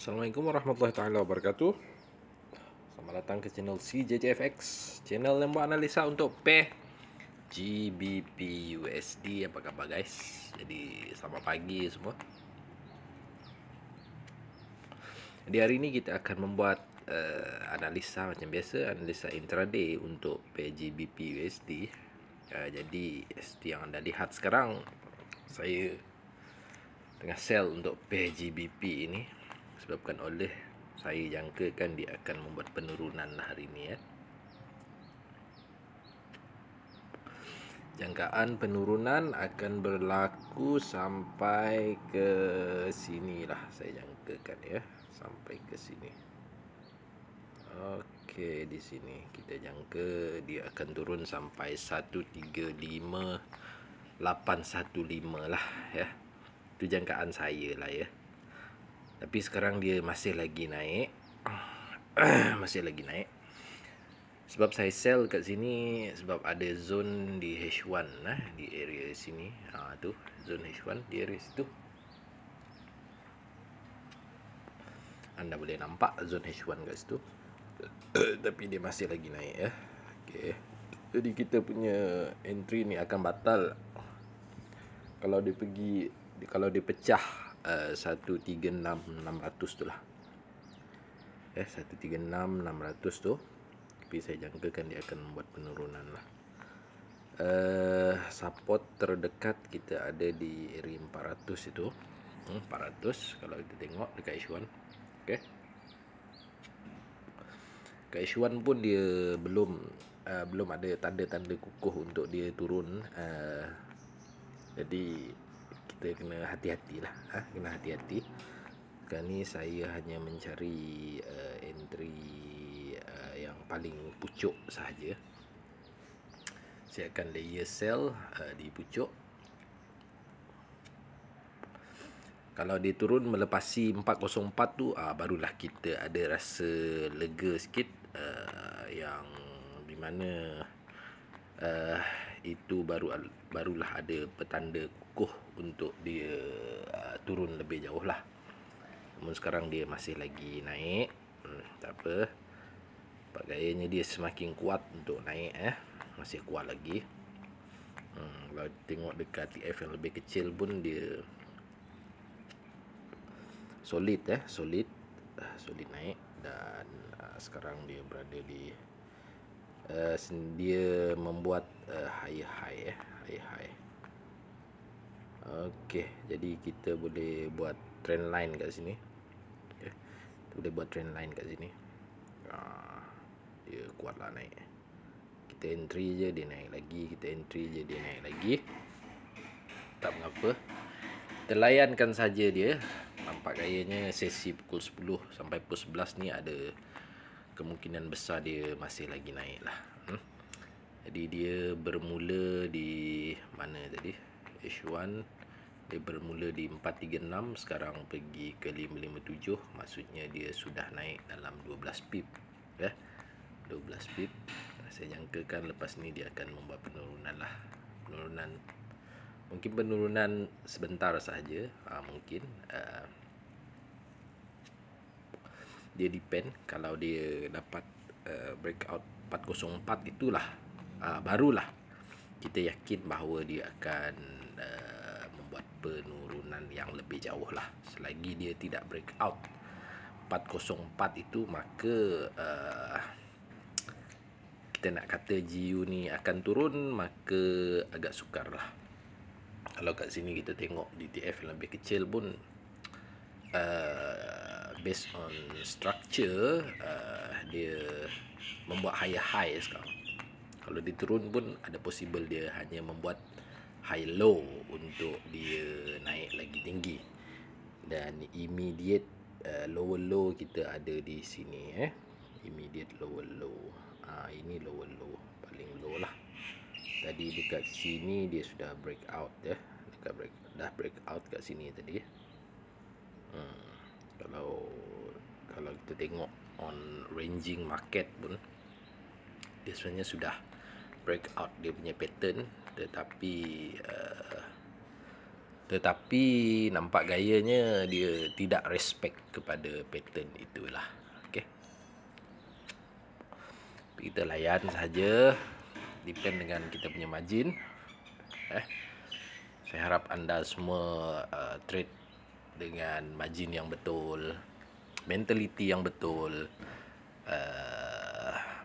Assalamualaikum warahmatullahi taala wabarakatuh. Selamat datang ke channel CJJFX, channel yang buat analisa untuk pair GBP USD. Apa khabar guys? Jadi selamat pagi semua. Di hari ini kita akan membuat analisa macam biasa, analisa intraday untuk pair GBP USD. Jadi seperti yang anda lihat sekarang, saya tengah sell untuk pair GBP ini sebabkan oleh saya jangkakan dia akan membuat penurunan hari ini ya. Jangkaan penurunan akan berlaku sampai ke sini lah, saya jangkakan ya, sampai ke sini. Okey, di sini kita jangka dia akan turun sampai 135.815 lah ya. Itu jangkaan saya lah ya. Tapi sekarang dia masih lagi naik. Masih lagi naik. Sebab saya sell kat sini sebab ada zone di H1 lah, di area sini. Tu zone H1 di area situ. Anda boleh nampak zone H1 kat situ. Tapi dia masih lagi naik ya. Okey. Jadi kita punya entry ni akan batal kalau dia pecah 136.600 tu lah. 136.600 tu. Tapi saya jangkakan dia akan membuat penurunan lah. Support terdekat kita ada di area 400 itu. 400 kalau kita tengok dekat H1. Okey. Kat H1 pun dia belum ada tanda-tanda kukuh untuk dia turun. Jadi kita kena hati-hatilah, kena hati-hati. Sekarang ni saya hanya mencari entry yang paling pucuk sahaja. Saya akan layer sell di pucuk. Kalau dia turun melepasi 404 tu, barulah kita ada rasa lega sikit, yang di mana itu barulah ada petanda kukuh untuk dia turun lebih jauh lah. Namun sekarang dia masih lagi naik. Tak apa. Nampak gayanya dia semakin kuat untuk naik masih kuat lagi. Kalau tengok dekat TF yang lebih kecil pun dia solid solid naik. Dan sekarang dia berada di dia membuat high. Okey, jadi kita boleh buat trend line kat sini. Okay. Kita boleh buat trend line kat sini. Dia kuatlah naik. Kita entry je dia naik lagi, kita entry je dia naik lagi. Tak mengapa. Kita layankan saja dia. Nampak gayanya sesi pukul 10 sampai pukul 11 ni ada kemungkinan besar dia masih lagi naik lah. Jadi dia bermula di mana tadi? H1 dia bermula di 436, sekarang pergi ke 557. Maksudnya dia sudah naik dalam 12 pip ya. 12 pip. Saya jangkakan lepas ni dia akan membuat penurunan lah. Mungkin penurunan sebentar sahaja, mungkin dia depend. Kalau dia dapat breakout 404 itulah barulah kita yakin bahawa dia akan membuat penurunan yang lebih jauh lah. Selagi dia tidak breakout 404 itu, maka kita nak kata GU ni akan turun, maka agak sukar lah. Kalau kat sini kita tengok di TF yang lebih kecil pun, based on structure, dia membuat high sekarang. Kalau dia turun pun ada possible dia hanya membuat high low untuk dia naik lagi tinggi. Dan immediate lower low kita ada di sini immediate lower low. Ini lower low, paling low lah. Tadi dekat sini dia sudah breakout ya. Dah breakout kat sini tadi. Kalau kita tengok on ranging market pun, dia sebenarnya sudah breakout dia punya pattern, tetapi Tetapi nampak gayanya dia tidak respect kepada pattern itulah. Okey. Kita layan saja, depend dengan kita punya margin. Saya harap anda semua trade dengan margin yang betul, mentality yang betul.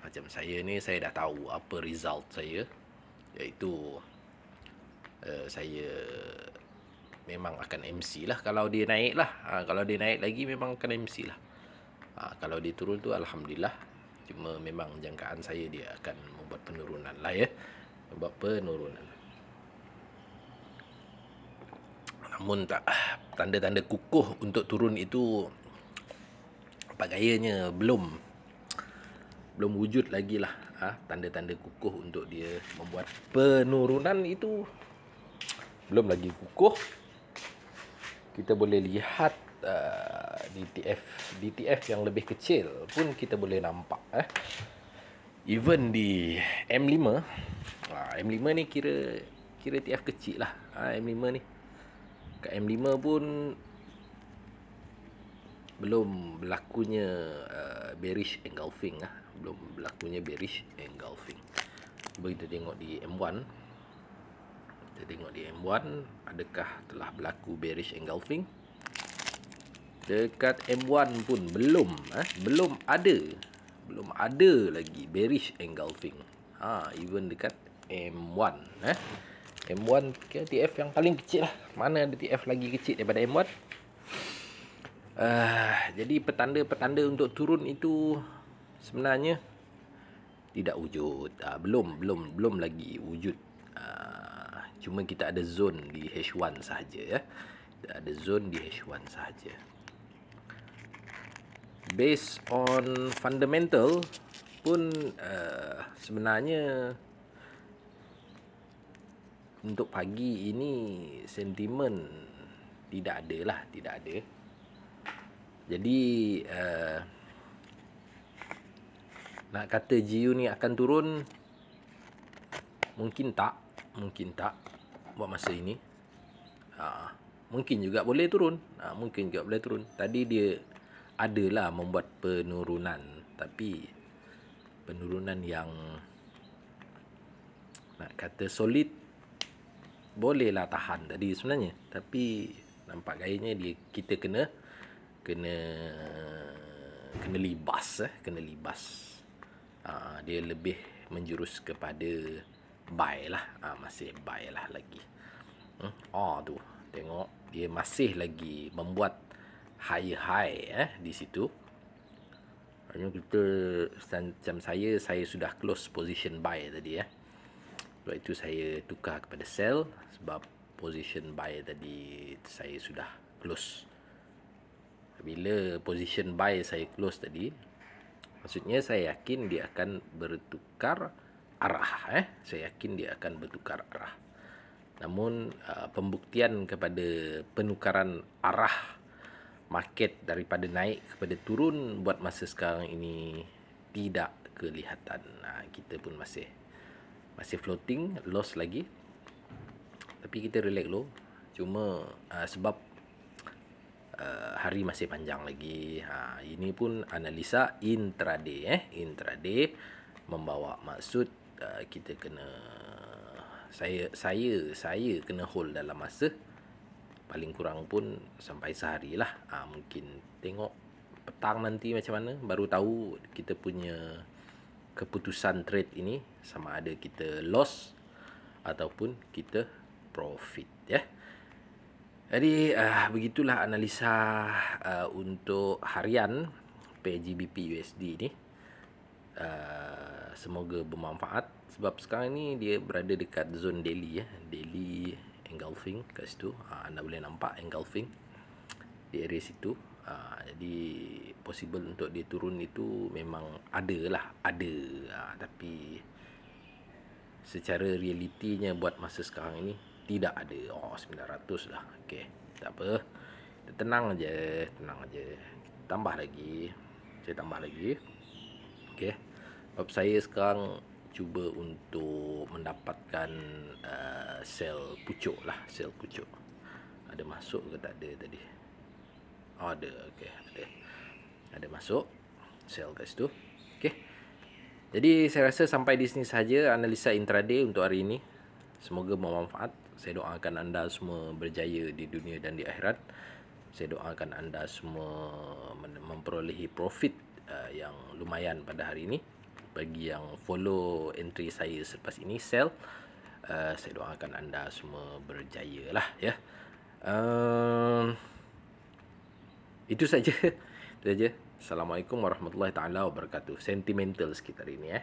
Macam saya ni, saya dah tahu apa result saya, iaitu saya memang akan MC lah kalau dia naik lah. Kalau dia naik lagi memang akan MC lah. Kalau dia turun tu alhamdulillah. Cuma memang jangkaan saya dia akan membuat penurunan lah ya. Membuat penurunan. Namun tak, tanda-tanda kukuh untuk turun itu apa gayanya belum wujud lagi lah. Tanda-tanda kukuh untuk dia membuat penurunan itu belum lagi kukuh. Kita boleh lihat DTF yang lebih kecil pun kita boleh nampak. Even di M5, M5 ni kira TF kecil lah. M5 ni kat M5 pun belum berlakunya bearish engulfing. Belum berlakunya bearish engulfing. Cuba kita tengok di M1. Adakah telah berlaku bearish engulfing? Dekat M1 pun belum ada lagi bearish engulfing. Even dekat M1 M1 kira TF yang paling kecil lah. Mana ada TF lagi kecil daripada M1? Jadi petanda-petanda untuk turun itu sebenarnya tidak wujud. Belum lagi wujud. Cuma kita ada zone di H1 sahaja ya. Kita ada zone di H1 sahaja. Based on fundamental pun sebenarnya untuk pagi ini sentimen tidak ada. Jadi nak kata GU ni akan turun, mungkin tak buat masa ini. Mungkin juga boleh turun. Tadi dia adalah membuat penurunan, tapi penurunan yang nak kata solid, bolehlah tahan tadi sebenarnya. Tapi nampak gayanya kita kena libas. Dia lebih menjurus kepada buy lah. Masih buy lah lagi. Tu tengok dia masih lagi membuat high di situ. Hanya kita macam saya sudah close position buy tadi. Sebab itu saya tukar kepada sell, sebab position buy tadi saya sudah close. Bila position buy saya close tadi, maksudnya saya yakin dia akan bertukar arah. Saya yakin dia akan bertukar arah. Namun pembuktian kepada penukaran arah market daripada naik kepada turun buat masa sekarang ini tidak kelihatan. Kita pun masih floating, loss lagi. Tapi kita relax dulu. Cuma sebab hari masih panjang lagi. Ini pun analisa intraday. Intraday membawa maksud kita kena saya kena hold dalam masa paling kurang pun sampai sehari lah. Mungkin tengok petang nanti macam mana, baru tahu kita punya keputusan trade ini sama ada kita loss ataupun kita profit ya. Jadi begitulah analisa untuk harian PGBP USD ni. Semoga bermanfaat, sebab sekarang ni dia berada dekat zone daily daily engulfing kat situ. Anda boleh nampak engulfing di area situ. Jadi possible untuk dia turun itu memang ada. Tapi secara realitinya buat masa sekarang ini tidak ada. 900 dah. Okey, tak apa. Tenang aja. Saya tambah lagi. Okey. Sebab saya sekarang cuba untuk mendapatkan sell pucuk. Ada masuk ke tak ada tadi? Oh, ada. Okey, ada. Ada masuk sell kat situ. Okey. Jadi saya rasa sampai di sini saja analisa intraday untuk hari ini. Semoga bermanfaat. Saya doakan anda semua berjaya di dunia dan di akhirat. Saya doakan anda semua memperolehi profit yang lumayan pada hari ini. Bagi yang follow entry saya selepas ini sell, saya doakan anda semua berjaya lah ya. Itu saja. Itu saja. Assalamualaikum warahmatullahi taala wabarakatuh. Sentimental sekitar ini